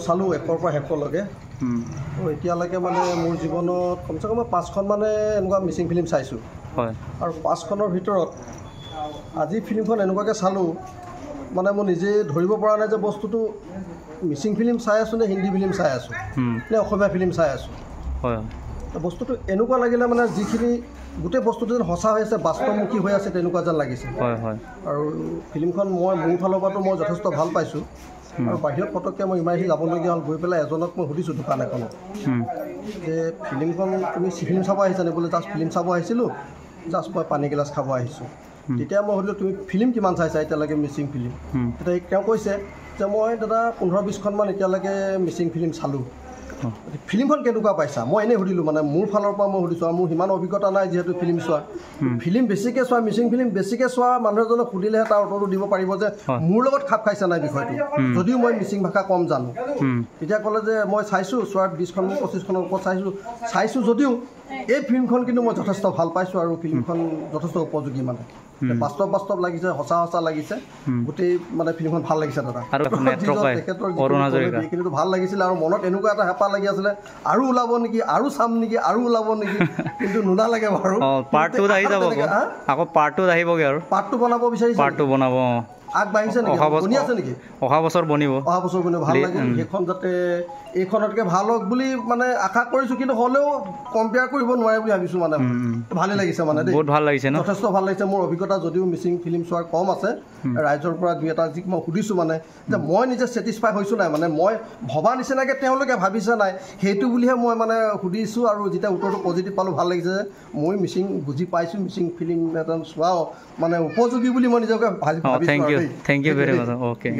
চালোঁ 1ৰ পৰা 100লৈকে এতিয়ালৈকে মানে মোৰ জীৱনত কমচে কম 5খন মানে এনেকুৱা মিচিং ফিল্ম চাইছোঁ হয় আৰু 5খনৰ ভিতৰত আজি ফিল্মখন এনেকুৱাকৈ চালোঁ মানে মই নিজে ধৰিব পৰা নাই যে বস্তুটো মিচিং ফিল্ম চাই আছোঁ নে হিন্দী ফিল্ম চাই আছোঁ নে অসমীয়া ফিল্ম চাই আছোঁ হয় বস্তুটো এনেকুৱা লাগিলে মানে যিখিনি গোটেই বস্তুটো যেন সঁচা হৈ আছে বাস্তৱমুখী হৈ আছে তেনেকুৱা যেন লাগিছে হয় হয় আৰু ফিল্মখন মই মোৰ ফালৰ পৰাতো মই যথেষ্ট ভাল পাইছোঁ আৰু বাহিৰত পটককৈ মই ইমাৰ্জেঞ্চি যাবলগীয়া হ'ল গৈ পেলাই এজনক মই সুধিছোঁ দোকান এখনত যে ফিল্মখন তুমি ফিল্ম চাব আহিছানে বোলে জাষ্ট ফিল্ম চাব আহিছিলোঁ জাষ্ট মই পানী গিলাচ খাব আহিছোঁ তেতিয়া মই সুধিলোঁ তুমি ফিল্ম কিমান চাইছা এতিয়ালৈকে মিচিং ফিল্ম তেতিয়া তেওঁ কৈছে যে মই দাদা 15-20খনমান এতিয়ালৈকে মিচিং ফিল্ম চালোঁ ফিল্মখন কেনেকুৱা পাইছা মই এনেই সুধিলোঁ মানে মোৰ ফালৰ পৰা মই সুধিছোঁ আৰু মোৰ সিমান অভিজ্ঞতা নাই যিহেতু ফিল্ম চোৱা ফিল্ম বেছিকৈ চোৱা মিচিং ফিল্ম বেছিকৈ চোৱা মানুহ এজনক সুধিলেহে তাৰ উত্তৰটো দিব পাৰিব যে মোৰ লগত খাপ খাইছে নাই বিষয়টো যদিও মই মিচিং ভাষা কম জানো তেতিয়া ক'লে যে মই চাইছোঁ চোৱাত 20খন 25খনৰ ওপৰত চাইছোঁ যদিও এই ফিল্মখন কিন্তু মই যথেষ্ট ভাল পাইছোঁ আৰু ফিল্মখন যথেষ্ট উপযোগী মানে বাস্তৱ লাগিছে সঁচা লাগিছে গোটেই মানে ফিল্মখন ভাল লাগিছে দাদা তেখেতৰ কিন্তু ভাল লাগিছিলে আৰু মনত এনেকুৱা এটা হেঁপাহ লাগি আছিলে আৰু ওলাব নেকি আৰু চাম নেকি আৰু ওলাব নেকি কিন্তু নোলাগে বাৰু পাৰ্ট 2 আহি যাব আকৌ পাৰ্ট 2 আহিবগৈ আৰু পাৰ্ট 2 বনাব বিচাৰিছে পাৰ্ট 2 বনাব আগবাঢ়িছে নেকি শুনি আছে নেকি অহা বছৰ বনিব ভাল লাগিল সেইখন যাতে এইখনতকৈ ভাল হওক বুলি মানে আশা কৰিছোঁ কিন্তু হ'লেও কম্পেয়াৰ কৰিব নোৱাৰে বুলি ভাবিছোঁ মানে ভালেই লাগিছে মানে দেই বহুত ভাল লাগিছে ন যথেষ্ট ভাল লাগিছে মোৰ অভিজ্ঞতা যদিও মিচিং ফিল্ম চোৱাৰ কম আছে ৰাইজৰ পৰা দুই এটা যি মই সুধিছোঁ মানে যে মই নিজে ছেটিছফাই হৈছোঁ নাই মানে মই ভবা নিচিনাকৈ তেওঁলোকে ভাবিছে নাই সেইটো বুলিহে মই মানে সুধিছোঁ আৰু যেতিয়া উত্তৰটো পজিটিভ পালোঁ ভাল লাগিছে যে মই মিচিং বুজি পাইছোঁ মিচিং ফিল্ম এটা চোৱাও মানে উপযোগী বুলি মই নিজকে ভাবিছোঁ Thank you very much. Okay.